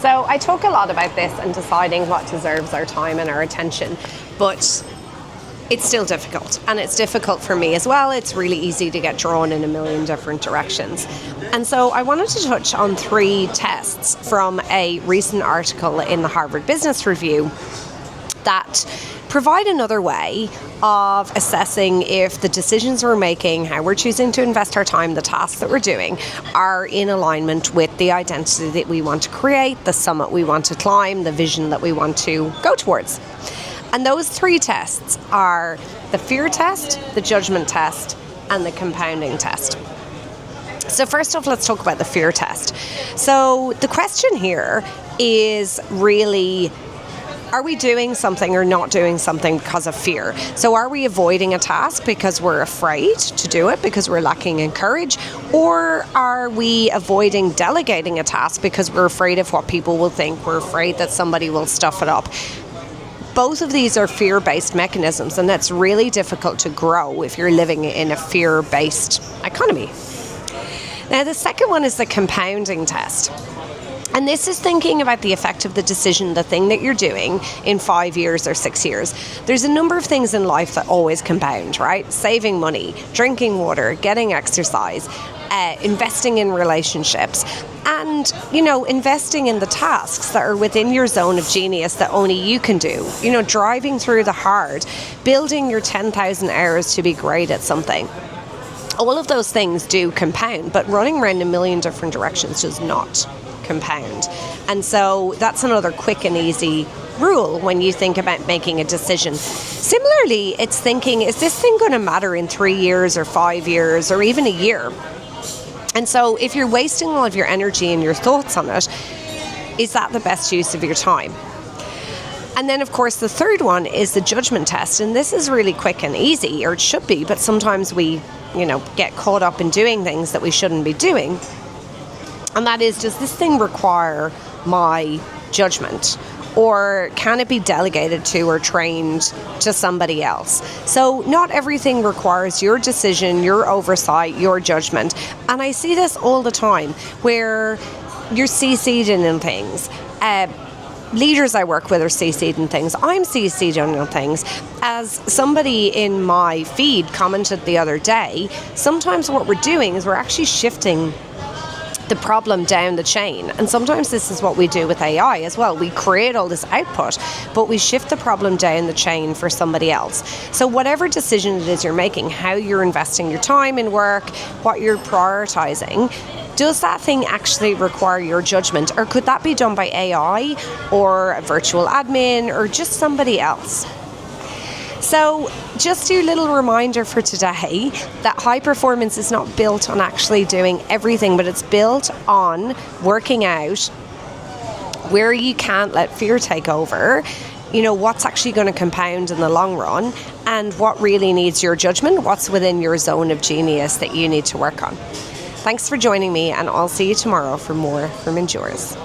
So I talk a lot about this and deciding what deserves our time and our attention, but it's still difficult, and it's difficult for me as well. It's really easy to get drawn in a million different directions. And so I wanted to touch on 3 tests from a recent article in the Harvard Business Review that provide another way of assessing if the decisions we're making, how we're choosing to invest our time, the tasks that we're doing, are in alignment with the identity that we want to create, the summit we want to climb, the vision that we want to go towards. And those 3 tests are the fear test, the judgment test, and the compounding test. So first off, let's talk about the fear test. So the question here is really, are we doing something or not doing something because of fear? So are we avoiding a task because we're afraid to do it, because we're lacking in courage? Or are we avoiding delegating a task because we're afraid of what people will think? We're afraid that somebody will stuff it up. Both of these are fear-based mechanisms, and that's really difficult to grow if you're living in a fear-based economy. Now, the second one is the compounding test. And this is thinking about the effect of the decision, the thing that you're doing, in 5 years or 6 years. There's a number of things in life that always compound, right? Saving money, drinking water, getting exercise, investing in relationships, and, investing in the tasks that are within your zone of genius that only you can do. Driving through the hard, building your 10,000 hours to be great at something. All of those things do compound, but running around a million different directions does not compound. And so that's another quick and easy rule when you think about making a decision. Similarly, it's thinking, is this thing going to matter in 3 years or 5 years or even a year? And so if you're wasting all of your energy and your thoughts on it, is that the best use of your time? And then, of course, the third one is the judgment test. And this is really quick and easy, or it should be, but sometimes we, get caught up in doing things that we shouldn't be doing. And that is, does this thing require my judgment? Or can it be delegated to or trained to somebody else? So not everything requires your decision, your oversight, your judgment. And I see this all the time where you're CC'd in things. Leaders I work with are CC'd in things. I'm CC'd on things. As somebody in my feed commented the other day, sometimes what we're doing is we're actually shifting the problem down the chain. And sometimes this is what we do with AI as well. We create all this output, but we shift the problem down the chain for somebody else. So whatever decision it is you're making, how you're investing your time in work, what you're prioritizing, does that thing actually require your judgment? Or could that be done by AI or a virtual admin or just somebody else? So just a little reminder for today that high performance is not built on actually doing everything, but it's built on working out where you can't let fear take over, what's actually going to compound in the long run, and what really needs your judgment, what's within your zone of genius that you need to work on. Thanks for joining me, and I'll see you tomorrow for more from Endures.